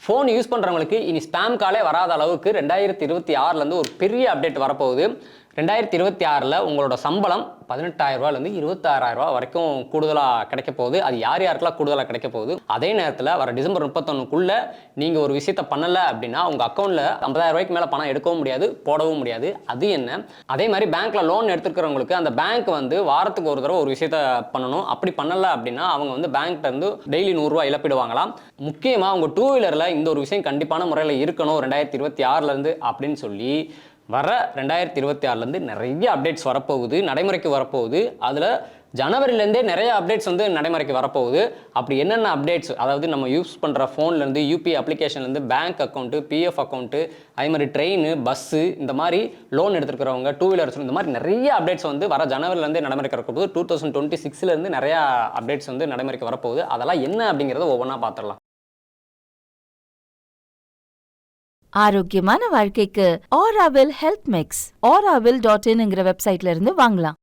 Phone use பண்ணுறவங்களுக்கு இனி spam காலே வராத அளவுக்கு 2026 ஒரு பெரிய அப்டேட் வரப்போகுது. 2026 உங்களோட சம்பளம் 18,000 26,000 வரைக்கும் கூடுதலாக கிடைக்க போகுது. அது யார் யாருக்கெல்லாம் கூடுதலாக கிடைக்க போகுது. அதே நேரத்தில் வர டிசம்பர் 31 நீங்கள் ஒரு விஷயத்த பண்ணலை அப்படின்னா உங்கள் அக்கௌண்ட்டில் 50,000 மேலே பணம் எடுக்கவும் முடியாது, போடவும் முடியாது. அது என்ன? அதே மாதிரி பேங்க்கில் லோன் எடுத்துக்கிறவங்களுக்கு அந்த பேங்க் வாரத்துக்கு ஒரு தடவை ஒரு விஷயத்த பண்ணணும். அப்படி பண்ணலை அப்படின்னா அவங்க பேங்க்லேருந்து டெய்லி 100 இழப்பீடு வாங்கலாம். முக்கியமாக உங்கள் 2 வீலரில் இந்த ஒரு விஷயம் கண்டிப்பான முறையில் இருக்கணும் 2026 அப்படின்னு சொல்லி வர 2026 நிறைய அப்டேட்ஸ் வரப்போகுது, நடைமுறைக்கு வரப்போகுது. அதில் ஜனவரிலேருந்தே நிறைய அப்டேட்ஸ் நடைமுறைக்கு வரப்போகுது. அப்படி என்னென்ன அப்டேட்ஸ், அதாவது நம்ம யூஸ் பண்ணுற ஃபோன்லேருந்து யூபிஐ அப்ளிகேஷன்லேருந்து பேங்க் அக்கௌண்ட்டு, பிஎஃப் அக்கௌண்ட்டு, அதே மாதிரி ட்ரெயின், பஸ்ஸு, இந்த மாதிரி லோன் எடுத்துருக்கிறவங்க, 2 வீலர்ஸ், இந்த மாதிரி நிறைய அப்டேட்ஸ் வர ஜனவரிலேருந்தே நடைமுறைக்கு வரப்போகுது. 2026 நிறையா அப்டேட்ஸ் நடைமுறைக்கு வரப்போகுது. அதெல்லாம் என்ன அப்படிங்கிறத ஒவ்வொன்றா பார்த்துடலாம். ஆரோக்கியமான வாழ்க்கைக்கு ஆராவில் ஹெல்த் மிக்ஸ் auravil.in வெப்சைட்ல இருந்து வாங்கலாம்.